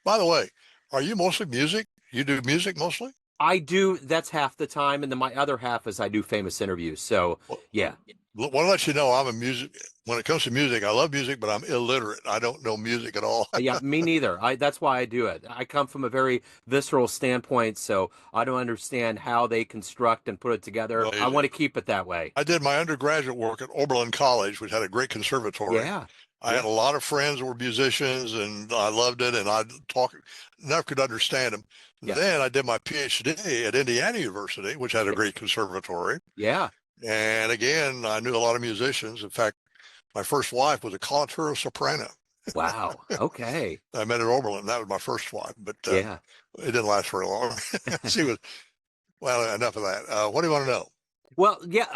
By the way, are you mostly music? You do music mostly? I do. That's half the time, and then my other half is I do famous interviews. So Well, yeah, want to let you know I'm a music. When it comes to music, I love music, but I'm illiterate. I don't know music at all. yeah, me neither. That's why I do it. I come from a very visceral standpoint, so I don't understand how they construct and put it together. Well, I want to keep it that way. I did my undergraduate work at Oberlin College, which had a great conservatory. Yeah, I had yeah, a lot of friends who were musicians, and I loved it. And I talk, never could understand them. yeah, Then I did my Ph.D. at Indiana University, which had a yeah, great conservatory. yeah. And again, I knew a lot of musicians. In fact, my first wife was a coloratura soprano. Wow. Okay. I met at Oberlin. That was my first wife, but Yeah. it didn't last very long. She was, well, enough of that. What do you want to know? Well, yeah,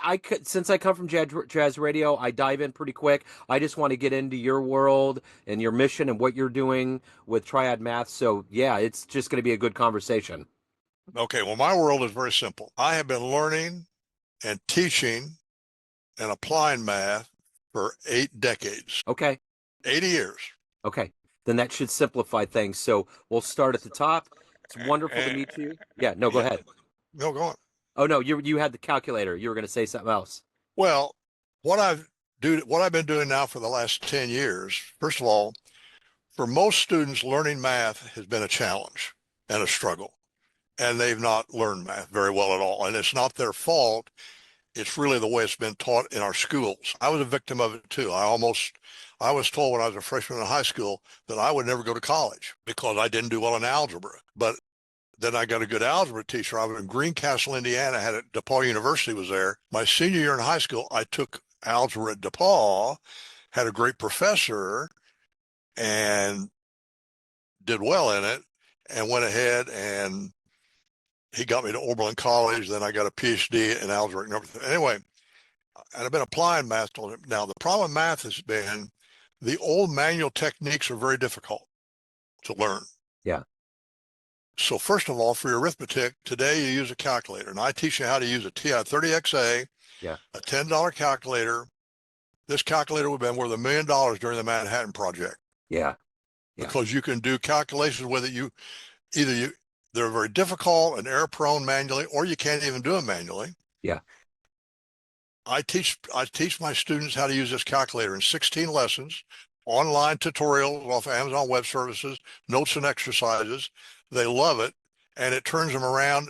I could, since I come from jazz radio, I dive in pretty quick. I just want to get into your world and your mission and what you're doing with Triad Math. So, yeah, it's just going to be a good conversation. Okay, well, my world is very simple. I have been learning and teaching and applying math for 8 decades, Okay. 80 years. Okay. Then that should simplify things. So, we'll start at the top. It's wonderful to And, meet you. Yeah, no, go yeah, ahead. no, go on. Oh no, you had the calculator. You were going to say something else. Well, what I've been doing now for the last 10 years, first of all, for most students, learning math has been a challenge and a struggle, and they've not learned math very well at all. And it's not their fault. It's really the way it's been taught in our schools. I was a victim of it too. I was told when I was a freshman in high school that I would never go to college because I didn't do well in algebra. But then I got a good algebra teacher. I was in Greencastle, Indiana, had it, DePaul University was there. My senior year in high school, I took algebra at DePaul, had a great professor, and did well in it, and went ahead and he got me to Oberlin College. Then I got a PhD in algebraic number theory. Anyway, and I've been applying math to him. Now, the problem with math has been the old manual techniques are very difficult to learn. Yeah. So first of all, for your arithmetic, today you use a calculator. And I teach you how to use a TI-30XA, Yeah. a $10 calculator. This calculator would have been worth $1 million during the Manhattan Project Yeah. Yeah. because you can do calculations with it. They're very difficult and error prone manually, or you can't even do them manually. Yeah. I teach my students how to use this calculator in 16 lessons, online tutorials off Amazon Web Services, notes and exercises. They love it, and it turns them around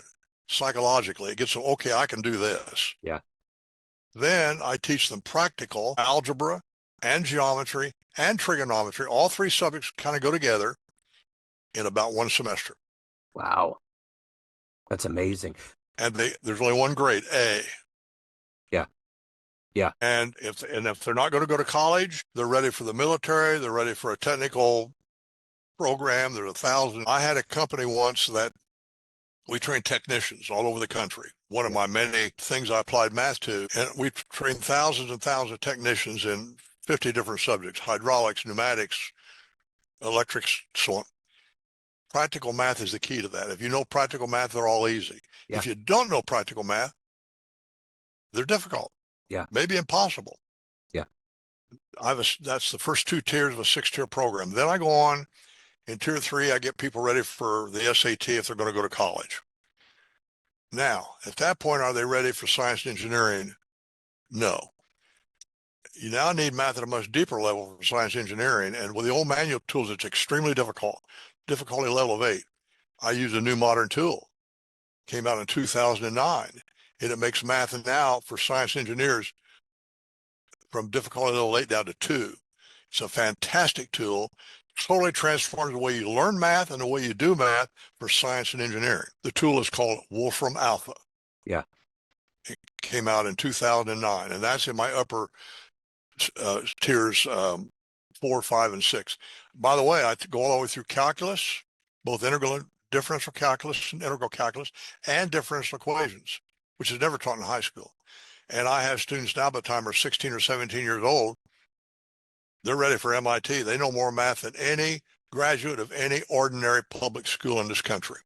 psychologically. It gets them, okay, I can do this. Yeah. Then I teach them practical algebra and geometry and trigonometry. All three subjects kind of go together in about one semester. Wow. That's amazing. And there's only one grade, A. Yeah. Yeah. And if they're not going to go to college, they're ready for the military. They're ready for a technical program. There's 1,000. I had a company once that we trained technicians all over the country. One of my many things I applied math to, and we trained thousands and thousands of technicians in 50 different subjects: hydraulics, pneumatics, electrics, so on. Practical math is the key to that. If you know practical math, they're all easy. Yeah. If you don't know practical math, they're difficult. Yeah. Maybe impossible. Yeah. That's the first 2 tiers of a 6-tier program. Then I go on in tier 3. I get people ready for the SAT if they're going to go to college. Now, at that point, are they ready for science and engineering? No. You now need math at a much deeper level for science and engineering. And with the old manual tools, it's extremely difficult. Difficulty level of 8. I use a new modern tool. Came out in 2009. And it makes math now for science engineers from difficulty level 8 down to 2. It's a fantastic tool. Totally transforms the way you learn math and the way you do math for science and engineering. The tool is called Wolfram Alpha. Yeah. It came out in 2009, and that's in my upper tiers 4, 5, and 6. By the way, I go all the way through calculus, both integral and differential calculus and integral calculus, and differential equations, which is never taught in high school. And I have students now by the time they're 16 or 17 years old. They're ready for MIT. They know more math than any graduate of any ordinary public school in this country.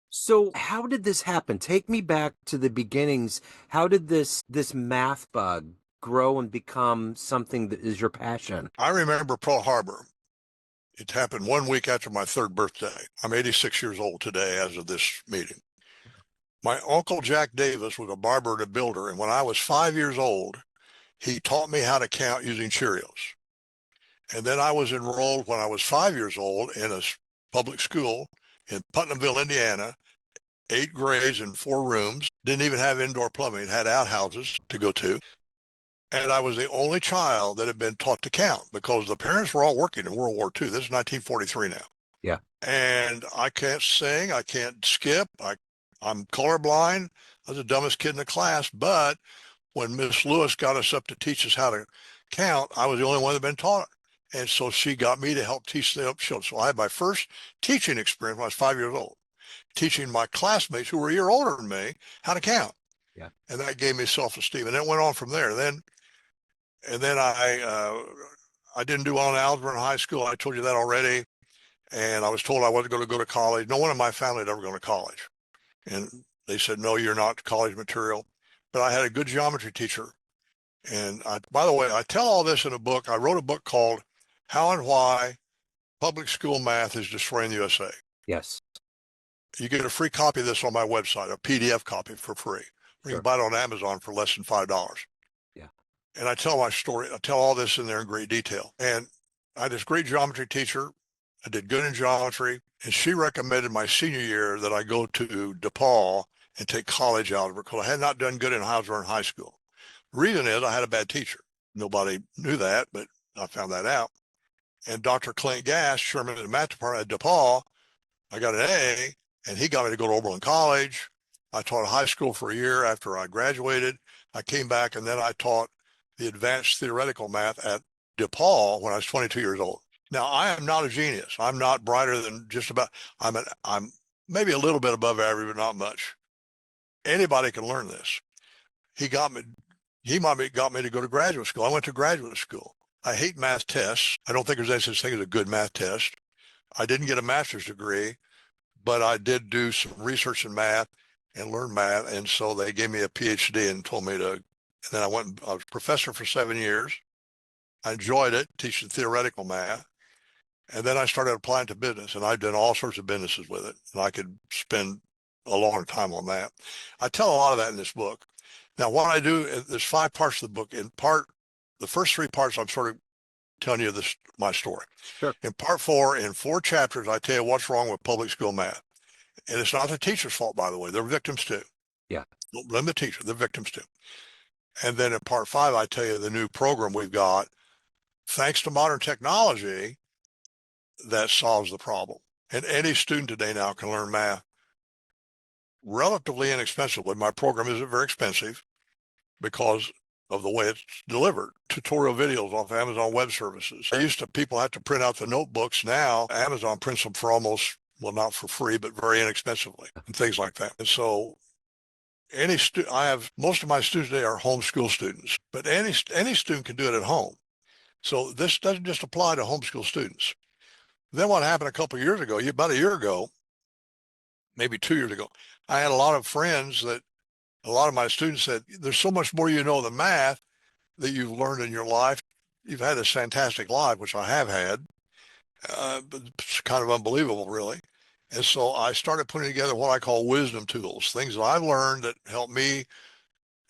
So how did this happen? Take me back to the beginnings. How did this math bug grow and become something that is your passion? I remember Pearl Harbor It happened 1 week after my 3rd birthday. I'm 86 years old today as of this meeting. My uncle Jack Davis was a barber and a builder, and when I was 5 years old, he taught me how to count using Cheerios. And then I was enrolled when I was 5 years old in a public school in Putnamville, Indiana, 8 grades and 4 rooms, didn't even have indoor plumbing, it had outhouses to go to. And I was the only child that had been taught to count because the parents were all working in World War II. This is 1943 now. Yeah. And I can't sing, I can't skip, I'm colorblind. I was the dumbest kid in the class, but when Miss Lewis got us up to teach us how to count, I was the only one that had been taught. And so she got me to help teach the children. So I had my first teaching experience when I was 5 years old, teaching my classmates who were a year older than me how to count. Yeah. And that gave me self-esteem. And it went on from there. Then I didn't do well in algebra in high school. I told you that already. And I was told I wasn't going to go to college. No one in my family had ever gone to college. And they said, no, you're not college material. But I had a good geometry teacher. And by the way, I tell all this in a book. I wrote a book called How and Why Public School Math is Destroying the USA. Yes. You get a free copy of this on my website, a PDF copy for free. You can buy it on Amazon for less than $5. Yeah. And I tell my story. I tell all this in there in great detail. And I had this great geometry teacher. I did good in geometry. And she recommended my senior year that I go to DePaul and take college algebra because I had not done good in algebra in high school. The reason is I had a bad teacher. Nobody knew that, but I found that out. And Dr. Clint Gass, chairman of the math department at DePaul, I got an A, and he got me to go to Oberlin College. I taught high school for a year after I graduated. I came back, and then I taught the advanced theoretical math at DePaul when I was 22 years old. Now, I am not a genius. I'm not brighter than just about, I'm maybe a little bit above average, but not much. Anybody can learn this. He got me to go to graduate school. I went to graduate school. I hate math tests. I don't think there's any such thing as a good math test. I didn't get a master's degree, but I did do some research in math and learn math. And so they gave me a Ph.D. and told me to, and then I was a professor for 7 years. I enjoyed it, teaching theoretical math. And then I started applying to business, and I've done all sorts of businesses with it. And I could spend a long time on that. I tell a lot of that in this book. Now, what I do, there's 5 parts of the book. In part, the first 3 parts, I'm sort of telling you my story. Sure. In part 4, in 4 chapters, I tell you what's wrong with public school math. And it's not the teacher's fault, by the way. They're victims too. Yeah. Don't blame the teacher. They're victims too. And then in part 5, I tell you the new program we've got, thanks to modern technology, that solves the problem. And any student today now can learn math relatively inexpensively. My program isn't very expensive because of the way it's delivered. Tutorial videos off Amazon Web Services. People have to print out the notebooks. Now Amazon prints them for almost, well, not for free, but very inexpensively and things like that. And so most of my students today are homeschool students, but any student can do it at home. So this doesn't just apply to homeschool students. Then what happened a couple of years ago, about a year ago, maybe 2 years ago, I had a lot of my students said, there's so much more you know than math that you've learned in your life. You've had this fantastic life, which I have had, but it's kind of unbelievable, really. And so I started putting together what I call wisdom tools, things that I've learned that help me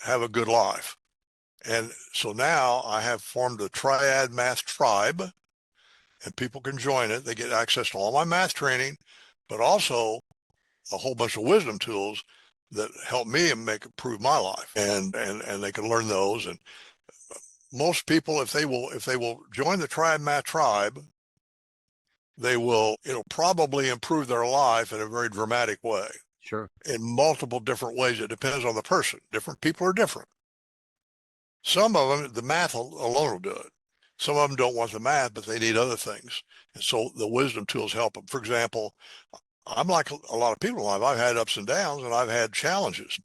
have a good life. And so now I have formed a Triad Math Tribe, and people can join it. They get access to all my math training, but also a whole bunch of wisdom tools that help me and improve my life. And they can learn those. And most people, if they will join the Triad Math Tribe, it'll probably improve their life in a very dramatic way. Sure. In multiple different ways. It depends on the person. Different people are different. Some of them, the math alone will do it. Some of them don't want the math, but they need other things. And so the wisdom tools help them. For example, I'm like a lot of people in life. I've had ups and downs, and I've had challenges.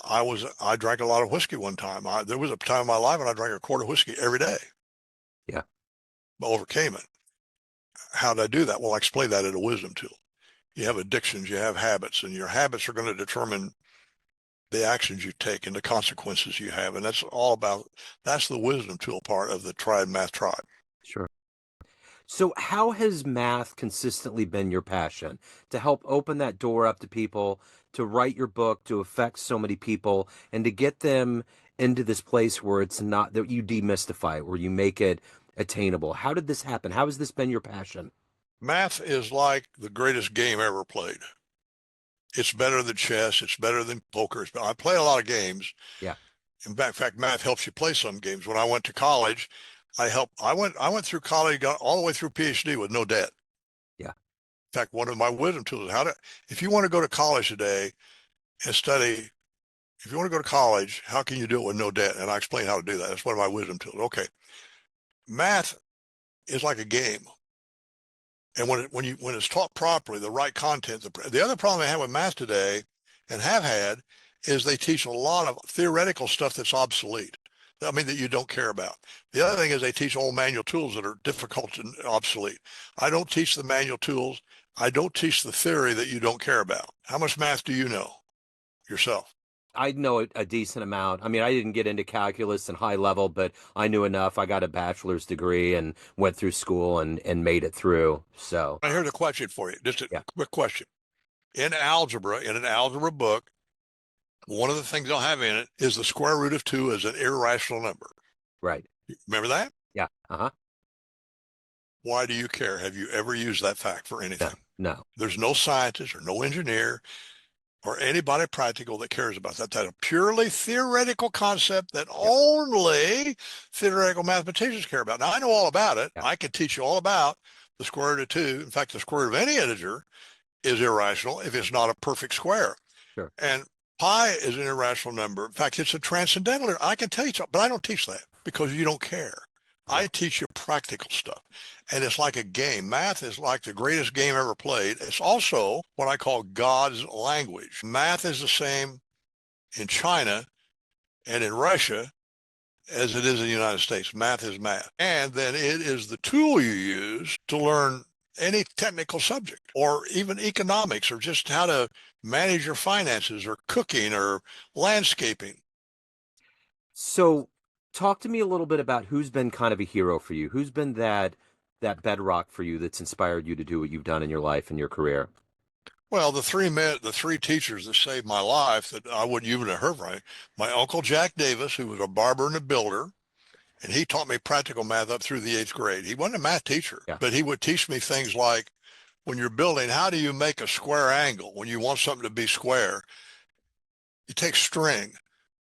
I drank a lot of whiskey one time. There was a time in my life when I drank a quart of whiskey every day. Yeah. I overcame it. How did I do that? Well, I explained that in a wisdom tool. You have addictions, you have habits, and your habits are going to determine the actions you take and the consequences you have. And that's the wisdom tool part of the Triad Math Tribe. Sure. So how has math consistently been your passion to help open that door up to people, to write your book, to affect so many people, and to get them into this place where it's not that you demystify it, where you make it attainable? How did this happen? How has this been your passion? Math is like the greatest game ever played. It's better than chess. It's better than poker. I play a lot of games. Yeah, In fact, math helps you play some games. When I went to college, I went through college, got all the way through Ph.D. with no debt. yeah. In fact, one of my wisdom tools is if you want to go to college today and study, if you want to go to college, how can you do it with no debt? And I explain how to do that. That's one of my wisdom tools. Okay. Math is like a game. And when it's taught properly, the right content, the other problem I have with math today and have had is they teach a lot of theoretical stuff that's obsolete. I mean, that you don't care about. The other thing is they teach old manual tools that are difficult and obsolete. I don't teach the manual tools. I don't teach the theory that you don't care about. How much math do you know yourself? I know a decent amount. I mean, I didn't get into calculus and high level, but I knew enough. I got a bachelor's degree and went through school and made it through. So, Here's a question for you. Just a yeah, quick question. In an algebra book, one of the things they'll have in it is the square root of 2 is an irrational number. right. Remember that? Yeah. Uh-huh. Why do you care? Have you ever used that fact for No, anything? no. There's no scientist or no engineer or anybody practical that cares about that. That's a purely theoretical concept that Yep. only theoretical mathematicians care about. Now, I know all about it. Yeah. I can teach you all about the square root of 2. In fact, the square root of any integer is irrational if it's not a perfect square. Sure. And pi is an irrational number. In fact, it's a transcendental. I can tell you, but I don't teach that because you don't care. Yeah. I teach you practical stuff. And it's like a game. Math is like the greatest game ever played. It's also what I call God's language. Math is the same in China and in Russia as it is in the United States. Math is math. And then it is the tool you use to learn any technical subject or even economics or just how to manage your finances or cooking or landscaping. So, talk to me a little bit about who's been kind of a hero for you. Who's been that bedrock for you that's inspired you to do what you've done in your life and your career? Well, the three teachers that saved my life that I wouldn't even have heard from. My uncle Jack Davis, who was a barber and a builder, and he taught me practical math up through the eighth grade. He wasn't a math teacher, Yeah. but he would teach me things like when you're building, how do you make a square angle when you want something to be square? You take string,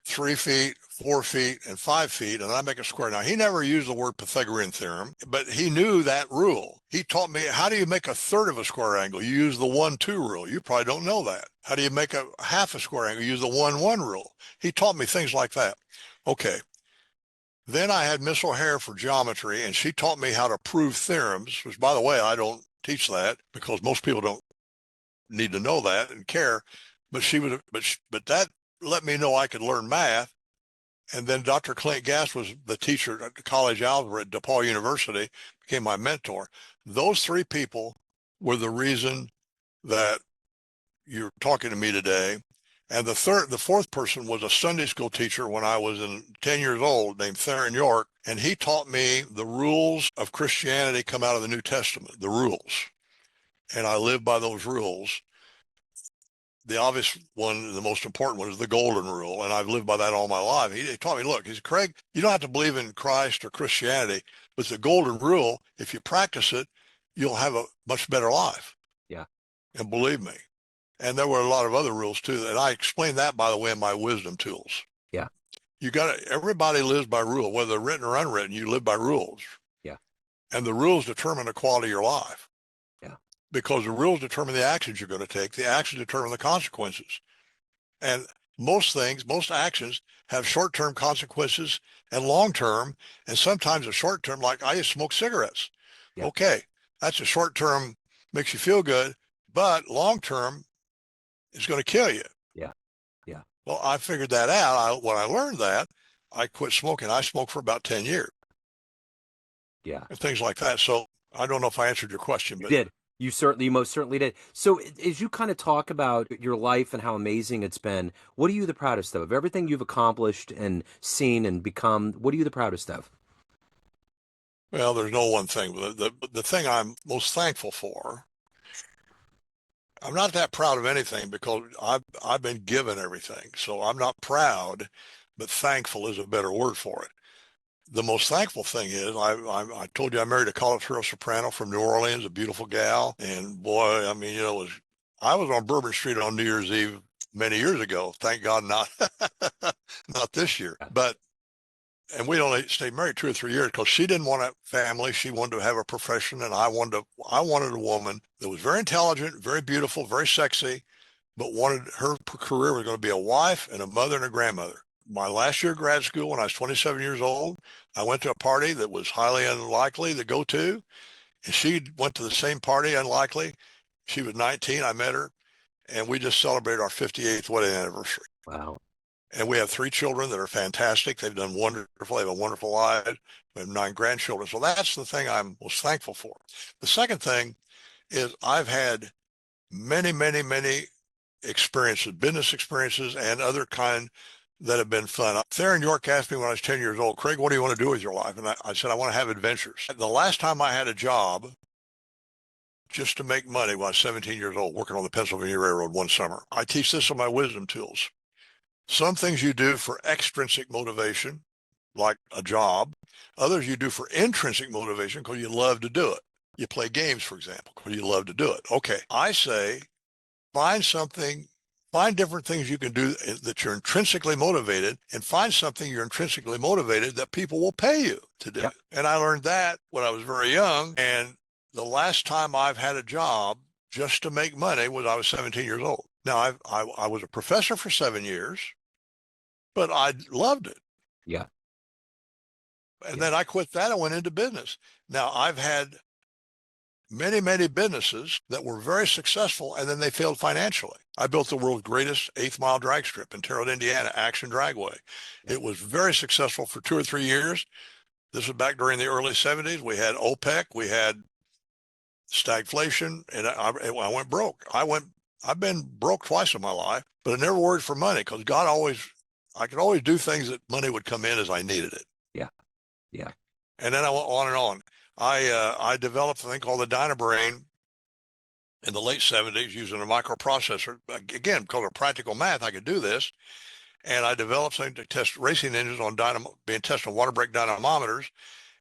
3 feet, 4 feet, and 5 feet, and I make a square. Now, he never used the word Pythagorean theorem, but he knew that rule. He taught me, how do you make a third of a square angle? You use the 1-2 rule. You probably don't know that. How do you make a half a square angle? You use the 1-1 rule. He taught me things like that. Okay. Then I had Miss O'Hare for geometry, and she taught me how to prove theorems, which, by the way, I don't teach that because most people don't need to know that and care. But but that let me know I could learn math. And then Dr. Clint Gass was the teacher at college algebra at DePaul University, became my mentor. Those three people were the reason that you're talking to me today. And the fourth person was a Sunday school teacher when I was 10 years old named Theron York. And he taught me the rules of Christianity come out of the New Testament, the rules. And I live by those rules. The obvious one, the most important one, is the golden rule. And I've lived by that all my life. He taught me, look, he said, Craig, you don't have to believe in Christ or Christianity, but the golden rule, if you practice it, you'll have a much better life. Yeah. And believe me. And there were a lot of other rules too. And I explained that, by the way, in my wisdom tools. Yeah. Everybody lives by rule, whether written or unwritten, you live by rules. Yeah. And the rules determine the quality of your life. Yeah. Because the rules determine the actions you're going to take. The actions determine the consequences. And most actions have short-term consequences and long-term, and sometimes a short-term, like I just smoke cigarettes. Yeah. Okay, that's a short-term, makes you feel good, but long-term is going to kill you. Yeah. Yeah. Well, I figured that out. When I learned that, I quit smoking. I smoked for about 10 years Yeah. and things like that. So I don't know if I answered your question, You but did. You most certainly did. So as you kind of talk about your life and how amazing it's been, what are you the proudest of? Everything you've accomplished and seen and become, what are you the proudest of? Well, there's no one thing. The thing I'm most thankful for, I'm not that proud of anything because I've been given everything. So I'm not proud, but thankful is a better word for it. The most thankful thing is I told you I married a college girl soprano from New Orleans, a beautiful gal. And boy, I mean, I was on Bourbon Street on New Year's Eve many years ago. Thank God not not this year. And we only stayed married 2 or 3 years because she didn't want a family. She wanted to have a profession, and I wanted a woman that was very intelligent, very beautiful, very sexy, but wanted her career was going to be a wife and a mother and a grandmother. My last year of grad school, when I was 27 years old, I went to a party that was highly unlikely to go to, and she went to the same party, unlikely. She was 19. I met her, and we just celebrated our 58th wedding anniversary. Wow. And we have 3 children that are fantastic. They've done wonderful. They have a wonderful life. We have 9 grandchildren. So that's the thing I'm most thankful for. The second thing is I've had many, many, many experiences, business experiences and other kind that have been fun. Theron York asked me when I was 10 years old, Craig, what do you want to do with your life? And I said, I want to have adventures. The last time I had a job just to make money when I was 17 years old, working on the Pennsylvania Railroad one summer. I teach this on my wisdom tools. Some things you do for extrinsic motivation, like a job. Others you do for intrinsic motivation because you love to do it. You play games, for example, because you love to do it. Okay, I say find different things you can do that you're intrinsically motivated, and find something you're intrinsically motivated that people will pay you to do. Yep. And I learned that when I was very young. And the last time I've had a job just to make money was I was 17 years old. Now, I was a professor for 7 years, but I loved it. Yeah. And then I quit that and went into business. Now, I've had many, many businesses that were very successful, and then they failed financially. I built the world's greatest 8th-mile drag strip in Terre Haute, Indiana, Action Dragway. Yeah. It was very successful for 2 or 3 years. This was back during the early 70s. We had OPEC, we had stagflation, and I went broke. I've been broke twice in my life, but I never worried for money because I could always do things that money would come in as I needed it. Yeah. Yeah. And then I went on and on. I developed a thing called the Dynabrain in the late 70s using a microprocessor. Again, because of practical math, I could do this. And I developed something to test racing engines on being tested on water brake dynamometers.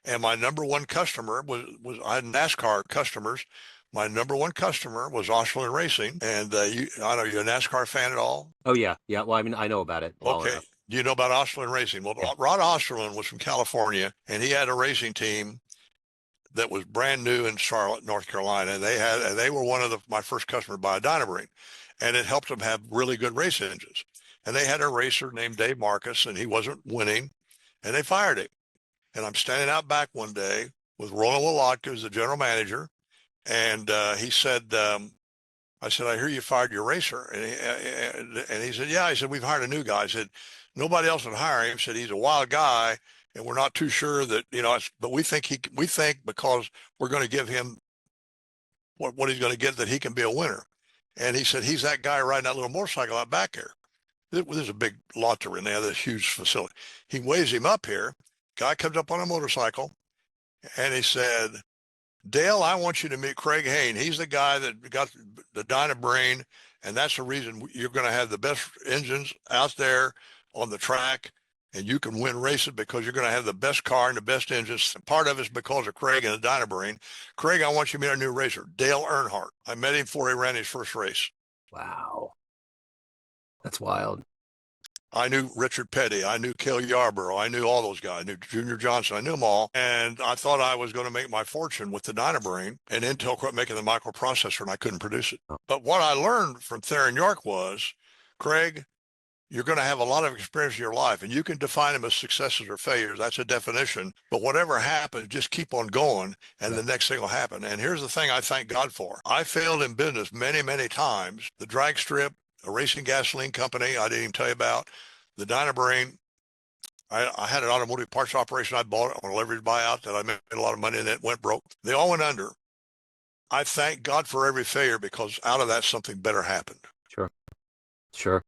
And my number one customer was I had NASCAR customers. My number one customer was Osterlund Racing. And I know you're a NASCAR fan at all? Oh, yeah. Yeah. Well, I mean, I know about it. Okay. Enough. Do you know about Osterlund Racing? Well, yeah. Rod Osterlund was from California, and he had a racing team that was brand new in Charlotte, North Carolina. And they were one of my first customers by a Dynabrain. And it helped them have really good race engines. And they had a racer named Dave Marcus, and he wasn't winning, and they fired him. And I'm standing out back one day with Roland Wolotka, who's the general manager, and he said, I said, I hear you fired your racer. And he said, yeah. He said, we've hired a new guy. I said, nobody else would hire him. He said, he's a wild guy, and we're not too sure that, but we think because we're going to give him what he's going to get that he can be a winner. And he said, he's that guy riding that little motorcycle out back here. There's a big lot to run there, this huge facility. He waves him up here. Guy comes up on a motorcycle, and he said, Dale, I want you to meet Craig Hane. He's the guy that got the Dynabrain, and that's the reason you're going to have the best engines out there on the track, and you can win races because you're going to have the best car and the best engines. And part of it's because of Craig and the Dynabrain. Craig, I want you to meet our new racer, Dale Earnhardt. I met him before he ran his first race. Wow. That's wild. I knew Richard Petty. I knew Cale Yarborough. I knew all those guys. I knew Junior Johnson. I knew them all. And I thought I was going to make my fortune with the Dynabrain. And Intel quit making the microprocessor, and I couldn't produce it. But what I learned from Theron York was, Craig, you're going to have a lot of experience in your life, and you can define them as successes or failures. That's a definition. But whatever happens, just keep on going, and the next thing will happen. And here's the thing I thank God for. I failed in business many, many times. The drag strip, a racing gasoline company I didn't even tell you about, the Dynabrain. I had an automotive parts operation I bought on a leveraged buyout that I made a lot of money in. It went broke. They all went under. I thank God for every failure because out of that something better happened. Sure.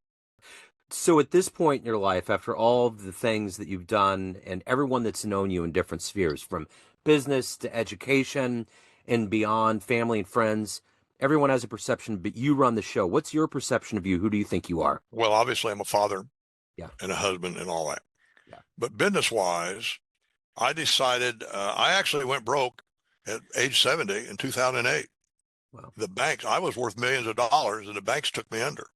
So at this point in your life, after all of the things that you've done and everyone that's known you in different spheres, from business to education and beyond, family and friends. Everyone has a perception, but you run the show. What's your perception of you? Who do you think you are? Well, obviously, I'm a father Yeah. and a husband and all that. Yeah. But business-wise, I decided I actually went broke at age 70 in 2008. Wow. The banks, I was worth millions of dollars, and the banks took me under.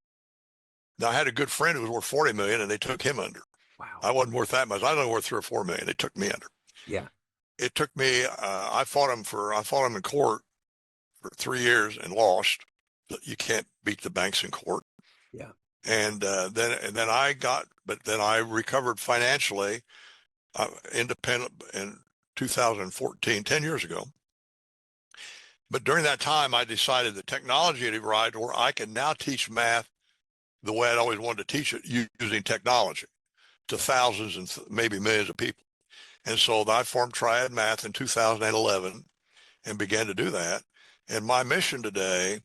Now, I had a good friend who was worth 40 million, and they took him under. Wow. I wasn't worth that much. I was only worth 3 or 4 million. They took me under. Yeah. It took me. I fought him in court for 3 years and lost. You can't beat the banks in court. Yeah. And then I recovered financially, independent in 2014, 10 years ago. But during that time, I decided the technology had arrived where I can now teach math the way I'd always wanted to teach it, using technology to thousands and maybe millions of people. And so I formed Triad Math in 2011 and began to do that. And my mission today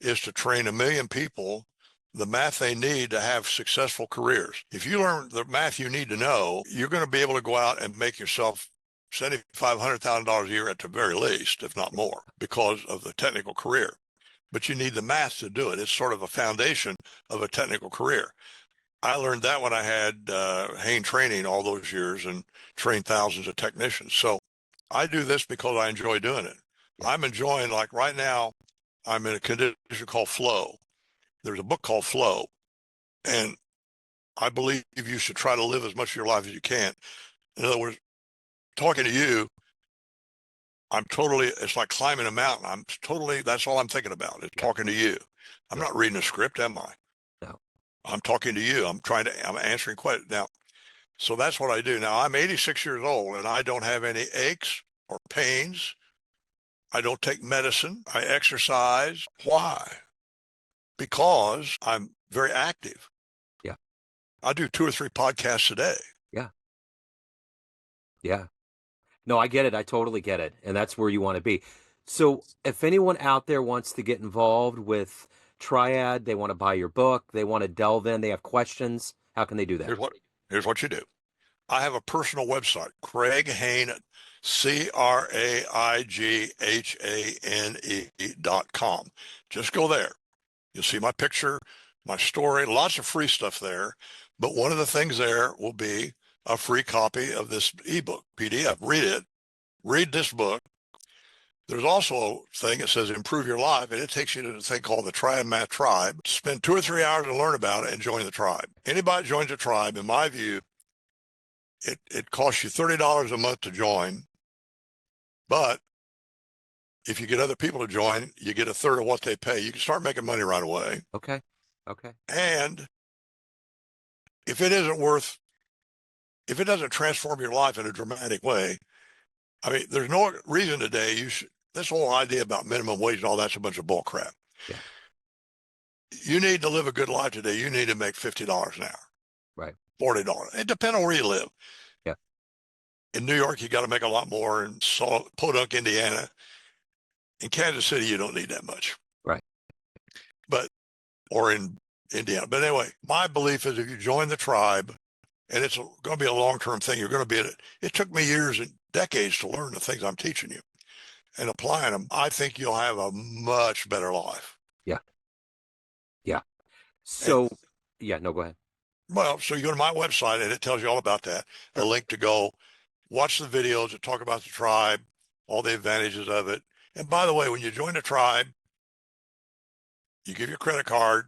is to train 1 million people the math they need to have successful careers. If you learn the math you need to know, you're going to be able to go out and make yourself $7,500,000 a year at the very least, if not more, because of the technical career. But you need the math to do it. It's sort of a foundation of a technical career. I learned that when I had Hane training all those years and trained thousands of technicians. So I do this because I enjoy doing it. Yeah. I'm enjoying, like right now, I'm in a condition called flow. There's a book called Flow, and I believe you should try to live as much of your life as you can. In other words, talking to you, it's like climbing a mountain. That's all I'm thinking about is talking to you. I'm not reading a script, am I? No. I'm talking to you. I'm answering questions. Now, so that's what I do. Now, I'm 86 years old, and I don't have any aches or pains. I don't take medicine. I exercise. Why? Because I'm very active. Yeah. I do 2 or 3 podcasts a day. Yeah. Yeah. No, I get it. I totally get it. And that's where you want to be. So if anyone out there wants to get involved with Triad, they want to buy your book, they want to delve in, they have questions, how can they do that? Here's what you do. I have a personal website, Craig Hane, CraigHane.com. Just go there. You'll see my picture, my story, lots of free stuff there. But one of the things there will be a free copy of this ebook, PDF. Read it. Read this book. There's also a thing that says improve your life, and it takes you to a thing called the Triad Math Tribe. Spend 2 or 3 hours to learn about it and join the tribe. Anybody joins the tribe, in my view, it costs you $30 a month to join. But if you get other people to join, you get a third of what they pay. You can start making money right away. Okay. And if it doesn't transform your life in a dramatic way, I mean, there's no reason today this whole idea about minimum wage and all that's a bunch of bull crap. Yeah. You need to live a good life today. You need to make $50 an hour. Right. $40. It depends on where you live. Yeah. In New York, you got to make a lot more. In Podunk, Indiana. In Kansas City, you don't need that much. Right. Or in Indiana. But anyway, my belief is if you join the tribe, and it's going to be a long-term thing, you're going to be in it. It took me years and decades to learn the things I'm teaching you and applying them. I think you'll have a much better life. Yeah. So, go ahead. Well, so you go to my website and it tells you all about that. A link to go watch the videos that talk about the tribe, all the advantages of it. And by the way, when you join the tribe, you give your credit card.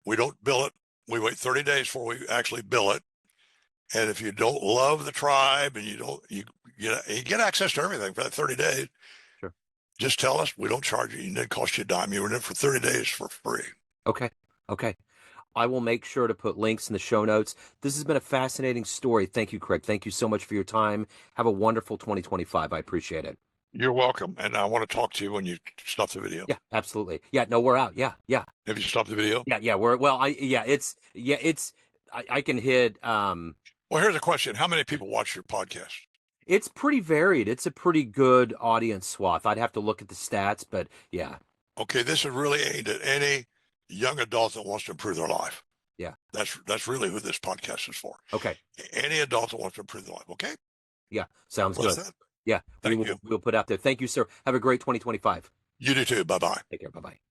We don't bill it. We wait 30 days before we actually bill it. And if you don't love the tribe and you get access to everything for that 30 days, sure, just tell us. We don't charge you. It didn't cost you a dime. You were in it for 30 days for free. Okay. I will make sure to put links in the show notes. This has been a fascinating story. Thank you, Craig. Thank you so much for your time. Have a wonderful 2025. I appreciate it. You're welcome. And I want to talk to you when you stop the video. Yeah, absolutely. Yeah, no, we're out. Yeah. Have you stopped the video? Yeah, I can hit, well, here's a question. How many people watch your podcast? It's pretty varied. It's a pretty good audience swath. I'd have to look at the stats, but yeah. Okay, this is really aimed at any young adult that wants to improve their life. Yeah. That's really who this podcast is for. Okay. Any adult that wants to improve their life. Okay. Yeah. Sounds good. Yeah, Thank you. we'll put out there. Thank you, sir. Have a great 2025. You do too. Bye bye. Take care. Bye bye.